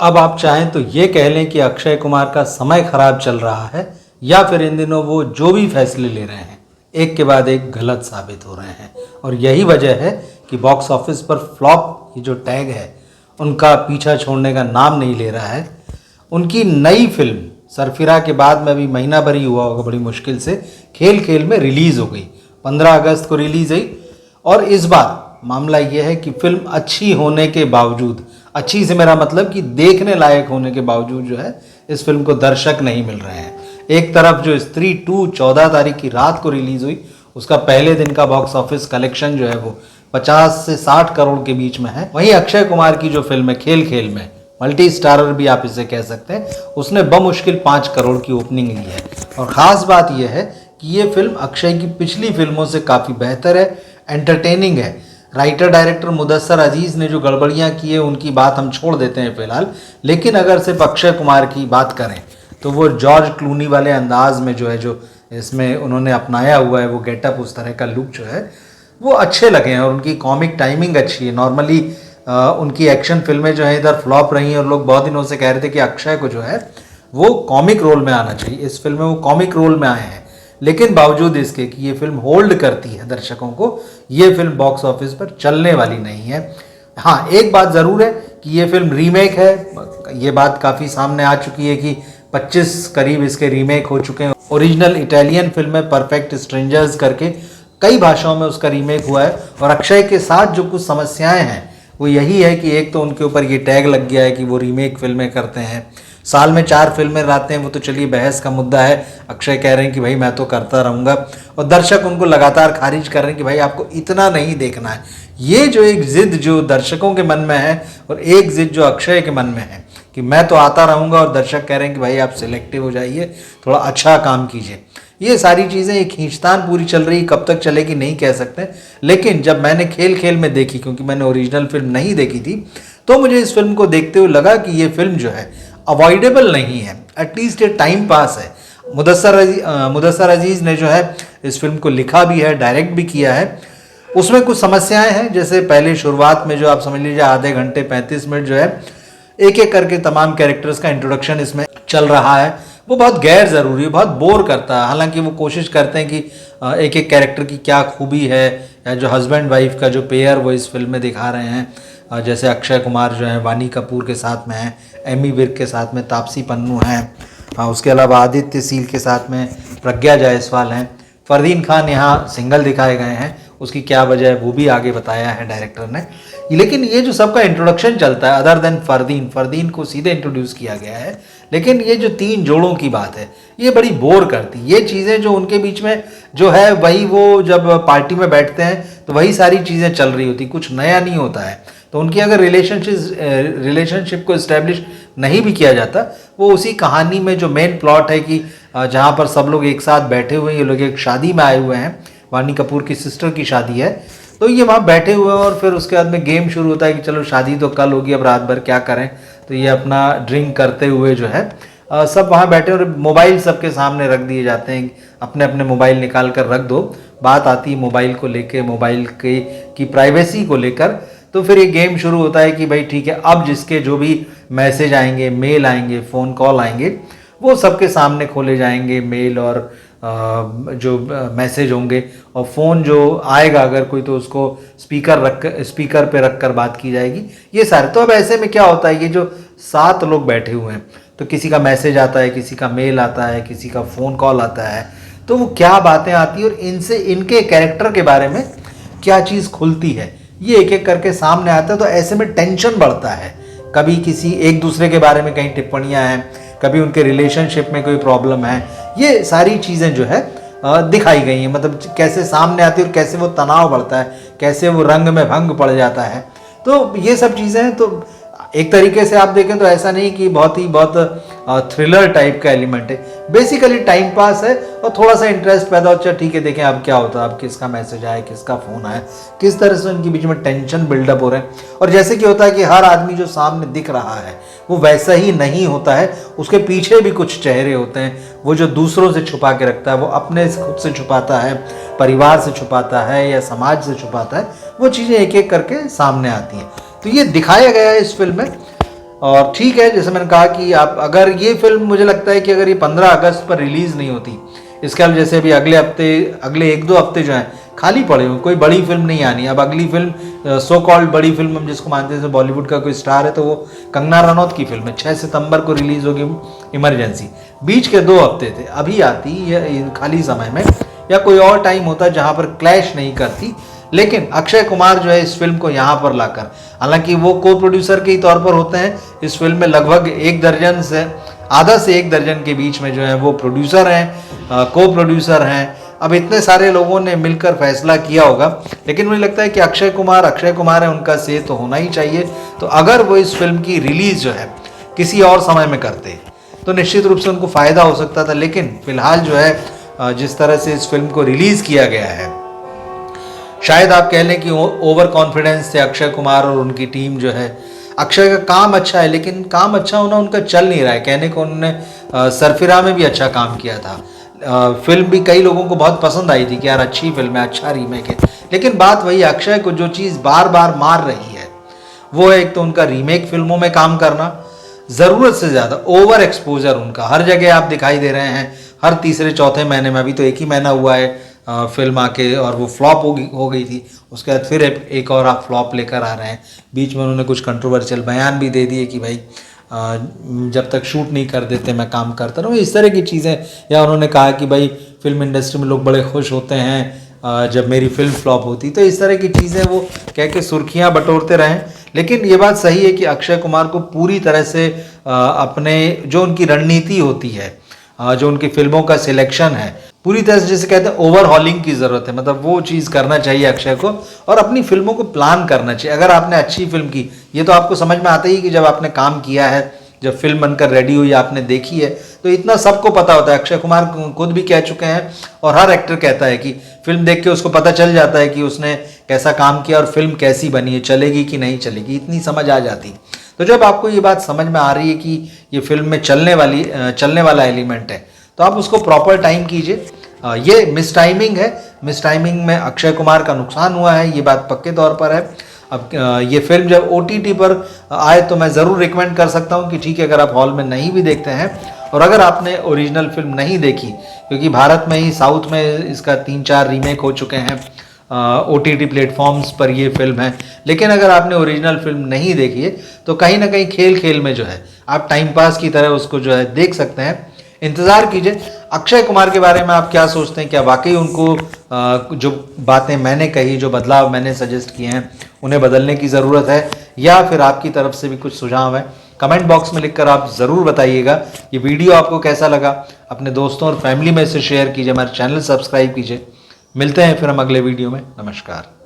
अब आप चाहें तो ये कह लें कि अक्षय कुमार का समय खराब चल रहा है या फिर इन दिनों वो जो भी फैसले ले रहे हैं एक के बाद एक गलत साबित हो रहे हैं। और यही वजह है कि बॉक्स ऑफिस पर फ्लॉप ये जो टैग है उनका पीछा छोड़ने का नाम नहीं ले रहा है। उनकी नई फिल्म सरफिरा के बाद में अभी महीना भर ही हुआ होगा बड़ी मुश्किल से, खेल खेल में रिलीज़ हो गई, 15 अगस्त को रिलीज़ हुई। और इस बार मामला यह है कि फिल्म अच्छी होने के बावजूद, अच्छी से मेरा मतलब कि देखने लायक होने के बावजूद जो है इस फिल्म को दर्शक नहीं मिल रहे हैं। एक तरफ जो स्त्री 2 14 तारीख की रात को रिलीज़ हुई, उसका पहले दिन का बॉक्स ऑफिस कलेक्शन जो है वो 50 से 60 करोड़ के बीच में है। वहीं अक्षय कुमार की जो फिल्म है खेल खेल में, मल्टी स्टारर भी आप इसे कह सकते हैं, उसने बमुश्किल 5 करोड़ की ओपनिंग ली है। और ख़ास बात यह है कि ये फिल्म अक्षय की पिछली फिल्मों से काफ़ी बेहतर है, एंटरटेनिंग है। राइटर डायरेक्टर मुदस्सर अजीज़ ने जो गड़बड़ियाँ की है उनकी बात हम छोड़ देते हैं फिलहाल, लेकिन अगर सिर्फ अक्षय कुमार की बात करें तो वो जॉर्ज क्लूनी वाले अंदाज में जो इसमें उन्होंने अपनाया हुआ है, वो गेटअप, उस तरह का लुक जो है वो अच्छे लगे हैं। और उनकी कॉमिक टाइमिंग अच्छी है। नॉर्मली उनकी एक्शन फिल्में जो है इधर फ्लॉप रही हैं और लोग बहुत दिनों से कह रहे थे कि अक्षय को जो है वो कॉमिक रोल में आना चाहिए। इस फिल्म में वो कॉमिक रोल में आए हैं, लेकिन बावजूद इसके कि ये फिल्म होल्ड करती है दर्शकों को, ये फिल्म बॉक्स ऑफिस पर चलने वाली नहीं है। हाँ, एक बात ज़रूर है कि ये फिल्म रीमेक है। ये बात काफ़ी सामने आ चुकी है कि 25 करीब इसके रीमेक हो चुके हैं। ओरिजिनल इटालियन फिल्म है परफेक्ट स्ट्रेंजर्स करके, कई भाषाओं में उसका रीमेक हुआ है। और अक्षय के साथ जो कुछ समस्याएं हैं वो यही है कि एक तो उनके ऊपर ये टैग लग गया है कि वो रीमेक फिल्में करते हैं, साल में 4 फिल्में लाते हैं। वो तो चलिए बहस का मुद्दा है, अक्षय कह रहे हैं कि भाई मैं तो करता रहूँगा, और दर्शक उनको लगातार खारिज कर रहे हैं कि भाई आपको इतना नहीं देखना है। ये जो एक ज़िद जो दर्शकों के मन में है और एक ज़िद जो अक्षय के मन में है कि मैं तो आता रहूँगा, और दर्शक कह रहे हैं कि भाई आप सिलेक्टिव हो जाइए, थोड़ा अच्छा काम कीजिए। ये सारी चीज़ें एक खींचतान पूरी चल रही, कब तक चलेगी नहीं कह सकते। लेकिन जब मैंने खेल खेल में देखी, क्योंकि मैंने ओरिजिनल फिल्म नहीं देखी थी, तो मुझे इस फिल्म को देखते हुए लगा कि ये फिल्म जो है अवॉइडेबल नहीं है, एटलीस्ट ये टाइम पास है। मुदस्सर अजीज़ ने जो है इस फिल्म को लिखा भी है, डायरेक्ट भी किया है। उसमें कुछ समस्याएं हैं, जैसे पहले शुरुआत में जो आप समझ लीजिए आधे घंटे 35 मिनट जो है एक एक करके तमाम कैरेक्टर्स का इंट्रोडक्शन इसमें चल रहा है, वो बहुत गैर ज़रूरी है, बहुत बोर करता है। हालांकि वो कोशिश करते हैं कि एक एक कैरेक्टर की क्या खूबी है, या जो हस्बैंड वाइफ का जो पेयर वो इस फिल्म में दिखा रहे हैं। जैसे अक्षय कुमार जो है वानी कपूर के साथ में है, एमी विर्क के साथ में तापसी पन्नू हैं, उसके अलावा आदित्य सील के साथ में प्रज्ञा जायसवाल हैं। फरदीन खान यहाँ सिंगल दिखाए गए हैं, उसकी क्या वजह है वो भी आगे बताया है डायरेक्टर ने। लेकिन ये जो सबका इंट्रोडक्शन चलता है, अदर देन फरदीन को सीधे इंट्रोड्यूस किया गया है, लेकिन ये जो 3 जोड़ों की बात है ये बड़ी बोर करती। ये चीज़ें जो उनके बीच में जो है वही, वो जब पार्टी में बैठते हैं तो वही सारी चीज़ें चल रही होती, कुछ नया नहीं होता है। तो उनकी अगर रिलेशनशिप को इस्टेब्लिश नहीं भी किया जाता, वो उसी कहानी में जो मेन प्लॉट है कि जहाँ पर सब लोग एक साथ बैठे हुए हैं, ये लोग एक शादी में आए हुए हैं, वानी कपूर की सिस्टर की शादी है, तो ये वहाँ बैठे हुए हैं और फिर उसके बाद में गेम शुरू होता है कि चलो शादी तो कल होगी, अब रात भर क्या करें। तो ये अपना ड्रिंक करते हुए जो है सब वहाँ बैठे और मोबाइल सबके सामने रख दिए जाते हैं, अपने अपने मोबाइल निकाल कर रख दो। बात आती है मोबाइल को लेके, मोबाइल की प्राइवेसी को लेकर। तो फिर ये गेम शुरू होता है कि भाई ठीक है, अब जिसके जो भी मैसेज आएंगे, मेल आएंगे, फ़ोन कॉल आएंगे, वो सबके सामने खोले जाएंगे, मेल और जो मैसेज होंगे, और फ़ोन जो आएगा अगर कोई तो उसको स्पीकर पे रख कर बात की जाएगी, ये सारे। तो अब ऐसे में क्या होता है, ये जो 7 लोग बैठे हुए हैं, तो किसी का मैसेज आता है, किसी का मेल आता है, किसी का फ़ोन कॉल आता है, तो वो क्या बातें आती है और इनसे इनके कैरेक्टर के बारे में क्या चीज़ खुलती है, ये एक एक करके सामने आता है। तो ऐसे में टेंशन बढ़ता है। कभी किसी एक दूसरे के बारे में कहीं टिप्पणियां हैं, कभी उनके रिलेशनशिप में कोई प्रॉब्लम है, ये सारी चीज़ें जो है दिखाई गई हैं। मतलब कैसे सामने आती है और कैसे वो तनाव बढ़ता है, कैसे वो रंग में भंग पड़ जाता है। तो ये सब चीज़ें हैं। तो एक तरीके से आप देखें तो ऐसा नहीं कि बहुत थ्रिलर टाइप का एलिमेंट है, बेसिकली टाइम पास है और थोड़ा सा इंटरेस्ट पैदा होता है। ठीक है, देखें अब क्या होता है, अब किसका मैसेज आया, किसका फ़ोन आया, किस तरह से उनके बीच में टेंशन बिल्डअप हो रहे हैं। और जैसे कि होता है कि हर आदमी जो सामने दिख रहा है वो वैसा ही नहीं होता है, उसके पीछे भी कुछ चेहरे होते हैं। वो जो दूसरों से छुपा के रखता है, वो अपने खुद से छुपाता है, परिवार से छुपाता है या समाज से छुपाता है, वो चीज़ें एक एक करके सामने आती हैं। तो ये दिखाया गया है इस फिल्म में। और ठीक है, जैसे मैंने कहा कि आप अगर ये फिल्म, मुझे लगता है कि अगर ये 15 अगस्त पर रिलीज़ नहीं होती, इसके अलावा जैसे अभी अगले 1-2 हफ्ते जो हैं खाली पड़े हुए, कोई बड़ी फिल्म नहीं आनी। अब अगली फिल्म सो कॉल्ड बड़ी फिल्म हम जिसको मानते हैं, बॉलीवुड का कोई स्टार है तो वो कंगना रनौत की फिल्म है, 6 सितंबर को रिलीज़ होगी इमरजेंसी। बीच के 2 हफ्ते थे, अभी आती या खाली समय में, या कोई और टाइम होता जहाँ पर क्लैश नहीं करती। लेकिन अक्षय कुमार जो है इस फिल्म को यहाँ पर लाकर, हालांकि वो को प्रोड्यूसर के ही तौर पर होते हैं, इस फिल्म में लगभग 1 दर्जन से आधा से 1 दर्जन के बीच में जो है वो प्रोड्यूसर हैं, को प्रोड्यूसर हैं। अब इतने सारे लोगों ने मिलकर फैसला किया होगा, लेकिन मुझे लगता है कि अक्षय कुमार है, उनका से तो होना ही चाहिए। तो अगर वो इस फिल्म की रिलीज जो है किसी और समय में करते तो निश्चित रूप से उनको फ़ायदा हो सकता था। लेकिन फिलहाल जो है जिस तरह से इस फिल्म को रिलीज़ किया गया है, शायद आप कह लें कि ओवर कॉन्फिडेंस थे अक्षय कुमार और उनकी टीम जो है। अक्षय का काम अच्छा है, लेकिन काम अच्छा होना उनका चल नहीं रहा है। कहने को उन्होंने सरफिरा में भी अच्छा काम किया था, फिल्म भी कई लोगों को बहुत पसंद आई थी कि यार अच्छी फिल्म है, अच्छा रीमेक है। लेकिन बात वही, अक्षय को जो चीज़ बार बार मार रही है वो है एक तो उनका रीमेक फिल्मों में काम करना, ज़रूरत से ज़्यादा ओवर एक्सपोजर उनका हर जगह आप दिखाई दे रहे हैं। हर तीसरे चौथे महीने में, अभी तो 1 ही महीना हुआ है फिल्म आके, और वो फ्लॉप हो गई थी। उसके बाद फिर एक और आप फ्लॉप लेकर आ रहे हैं। बीच में उन्होंने कुछ कंट्रोवर्शियल बयान भी दे दिए कि भाई जब तक शूट नहीं कर देते मैं काम करता रहूँ, इस तरह की चीज़ें। या उन्होंने कहा कि भाई फिल्म इंडस्ट्री में लोग बड़े खुश होते हैं जब मेरी फिल्म फ्लॉप होती। तो इस तरह की चीज़ें वो कह के सुर्खियाँ बटोरते रहें। लेकिन ये बात सही है कि अक्षय कुमार को पूरी तरह से अपने जो उनकी रणनीति होती है, जो उनकी फिल्मों का सिलेक्शन है, पूरी तरह से जिसे कहते हैं ओवरहॉलिंग की ज़रूरत है। मतलब वो चीज़ करना चाहिए अक्षय को, और अपनी फिल्मों को प्लान करना चाहिए। अगर आपने अच्छी फिल्म की, ये तो आपको समझ में आता ही कि जब आपने काम किया है, जब फिल्म बनकर रेडी हुई, आपने देखी है, तो इतना सबको पता होता है। अक्षय कुमार खुद भी कह चुके हैं, और हर एक्टर कहता है कि फिल्म देख के उसको पता चल जाता है कि उसने कैसा काम किया और फिल्म कैसी बनी है, चलेगी कि नहीं चलेगी, इतनी समझ आ जाती। तो जब आपको ये बात समझ में आ रही है कि ये फिल्म में चलने वाला एलिमेंट है, तो आप उसको प्रॉपर टाइम कीजिए। ये मिस टाइमिंग है, मिस टाइमिंग में अक्षय कुमार का नुकसान हुआ है, ये बात पक्के तौर पर है। अब ये फिल्म जब OTT पर आए तो मैं ज़रूर रिकमेंड कर सकता हूँ कि ठीक है, अगर आप हॉल में नहीं भी देखते हैं, और अगर आपने ओरिजिनल फिल्म नहीं देखी, क्योंकि भारत में ही साउथ में इसका 3-4 रीमेक हो चुके हैं, OTT प्लेटफॉर्म्स पर ये फिल्म है। लेकिन अगर आपने ओरिजिनल फिल्म नहीं देखी है तो कहीं ना कहीं खेल खेल में जो है आप टाइम पास की तरह उसको जो है देख सकते हैं। इंतज़ार कीजिए। अक्षय कुमार के बारे में आप क्या सोचते हैं? क्या वाकई उनको जो बातें मैंने कही, जो बदलाव मैंने सजेस्ट किए हैं, उन्हें बदलने की ज़रूरत है, या फिर आपकी तरफ से भी कुछ सुझाव है? कमेंट बॉक्स में लिखकर आप ज़रूर बताइएगा। ये वीडियो आपको कैसा लगा, अपने दोस्तों और फैमिली में से शेयर कीजिए, हमारे चैनल सब्सक्राइब कीजिए। मिलते हैं फिर हम अगले वीडियो में। नमस्कार।